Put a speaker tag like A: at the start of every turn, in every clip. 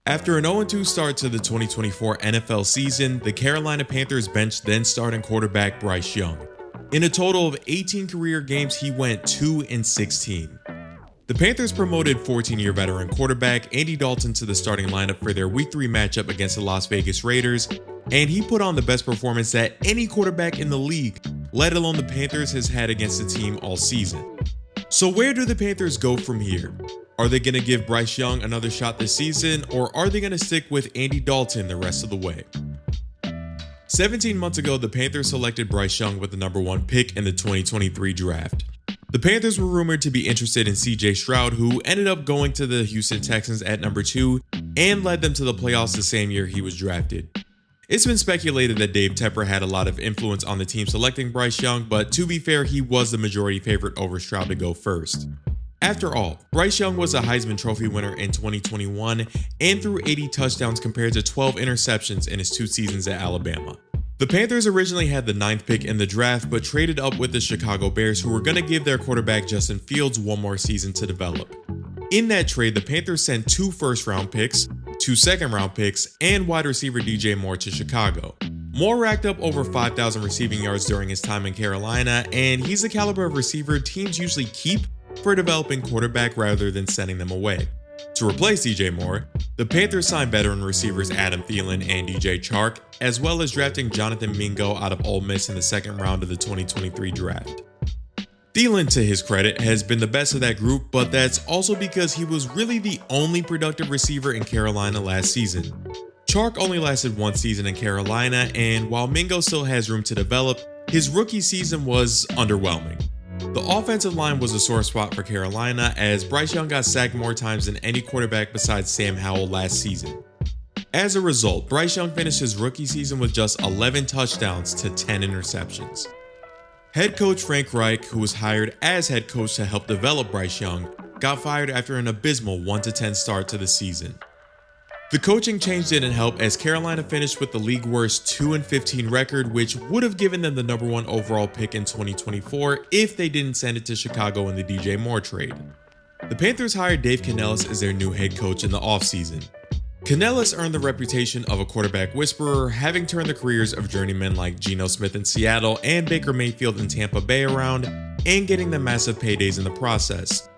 A: After an 0-2 start to the 2024 NFL season, the Carolina Panthers benched then starting quarterback Bryce Young. In a total of 18 career games, he went 2-16. The Panthers promoted 14-year veteran quarterback Andy Dalton to the starting lineup for their Week 3 matchup against the Las Vegas Raiders, and he put on the best performance that any quarterback in the league, let alone the Panthers, has had against the team all season. So where do the Panthers go from here? Are they going to give Bryce Young another shot this season, or are they going to stick with Andy Dalton the rest of the way? 17 months ago, the Panthers selected Bryce Young with the number 1 pick in the 2023 draft. The Panthers were rumored to be interested in CJ Stroud, who ended up going to the Houston Texans at number 2 and led them to the playoffs the same year he was drafted. It's been speculated that Dave Tepper had a lot of influence on the team selecting Bryce Young, but to be fair, he was the majority favorite over Stroud to go first. After all, Bryce Young was a Heisman Trophy winner in 2021 and threw 80 touchdowns compared to 12 interceptions in his 2 seasons at Alabama. The Panthers originally had the 9th pick in the draft, but traded up with the Chicago Bears, who were going to give their quarterback Justin Fields one more season to develop. In that trade, the Panthers sent 2 first-round picks, 2 second-round picks, and wide receiver DJ Moore to Chicago. Moore racked up over 5,000 receiving yards during his time in Carolina, and he's the caliber of receiver teams usually keep for a developing quarterback rather than sending them away. To replace DJ Moore, the Panthers signed veteran receivers Adam Thielen and DJ Chark, as well as drafting Jonathan Mingo out of Ole Miss in the 2nd round of the 2023 draft. Thielen, to his credit, has been the best of that group, but that's also because he was really the only productive receiver in Carolina last season. Chark only lasted 1 season in Carolina, and while Mingo still has room to develop, his rookie season was underwhelming. The offensive line was a sore spot for Carolina, as Bryce Young got sacked more times than any quarterback besides Sam Howell last season. As a result, Bryce Young finished his rookie season with just 11 touchdowns to 10 interceptions. Head coach Frank Reich, who was hired as head coach to help develop Bryce Young, got fired after an abysmal 1-10 start to the season. The coaching change didn't help, as Carolina finished with the league worst 2-15 record, which would have given them the number 1 overall pick in 2024 if they didn't send it to Chicago in the DJ Moore trade. The Panthers hired Dave Canellis as their new head coach in the offseason. Canellis earned the reputation of a quarterback whisperer, having turned the careers of journeymen like Geno Smith in Seattle and Baker Mayfield in Tampa Bay around, and getting them massive paydays in the process.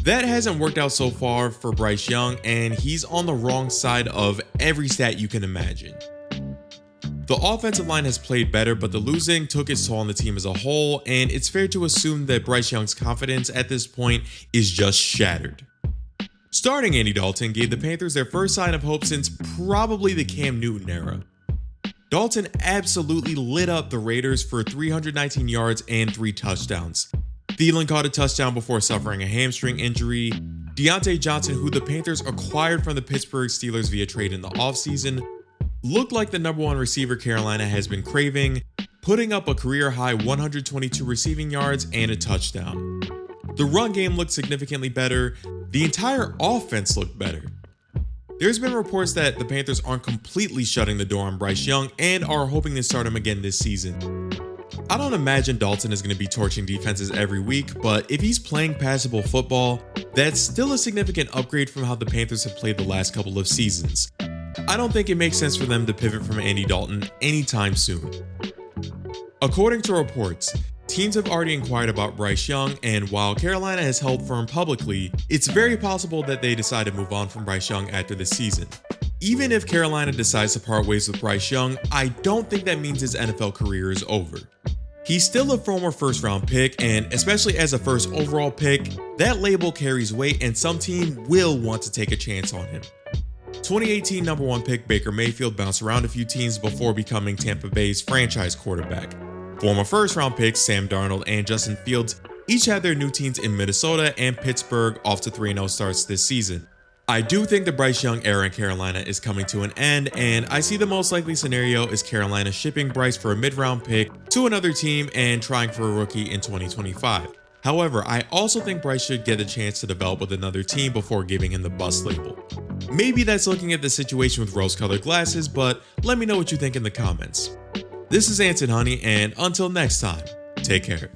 A: That hasn't worked out so far for Bryce Young, and he's on the wrong side of every stat you can imagine. The offensive line has played better, but the losing took its toll on the team as a whole, and it's fair to assume that Bryce Young's confidence at this point is just shattered. Starting Andy Dalton gave the Panthers their first sign of hope since probably the Cam Newton era. Dalton absolutely lit up the Raiders for 319 yards and 3 touchdowns. Thielen caught a touchdown before suffering a hamstring injury. Deontay Johnson, who the Panthers acquired from the Pittsburgh Steelers via trade in the offseason, looked like the number 1 receiver Carolina has been craving, putting up a career-high 122 receiving yards and a touchdown. The run game looked significantly better. The entire offense looked better. There's been reports that the Panthers aren't completely shutting the door on Bryce Young and are hoping to start him again this season. I don't imagine Dalton is going to be torching defenses every week, but if he's playing passable football, that's still a significant upgrade from how the Panthers have played the last couple of seasons. I don't think it makes sense for them to pivot from Andy Dalton anytime soon. According to reports, teams have already inquired about Bryce Young, and while Carolina has held firm publicly, it's very possible that they decide to move on from Bryce Young after this season. Even if Carolina decides to part ways with Bryce Young, I don't think that means his NFL career is over. He's still a former first-round pick, and especially as a first overall pick, that label carries weight and some team will want to take a chance on him. 2018 number 1 pick Baker Mayfield bounced around a few teams before becoming Tampa Bay's franchise quarterback. Former first-round picks Sam Darnold and Justin Fields each had their new teams in Minnesota and Pittsburgh off to 3-0 starts this season. I do think the Bryce Young era in Carolina is coming to an end, and I see the most likely scenario is Carolina shipping Bryce for a mid-round pick to another team and trying for a rookie in 2025. However, I also think Bryce should get a chance to develop with another team before giving him the bust label. Maybe that's looking at the situation with rose-colored glasses, but let me know what you think in the comments. This is Anson Honey, and until next time, take care.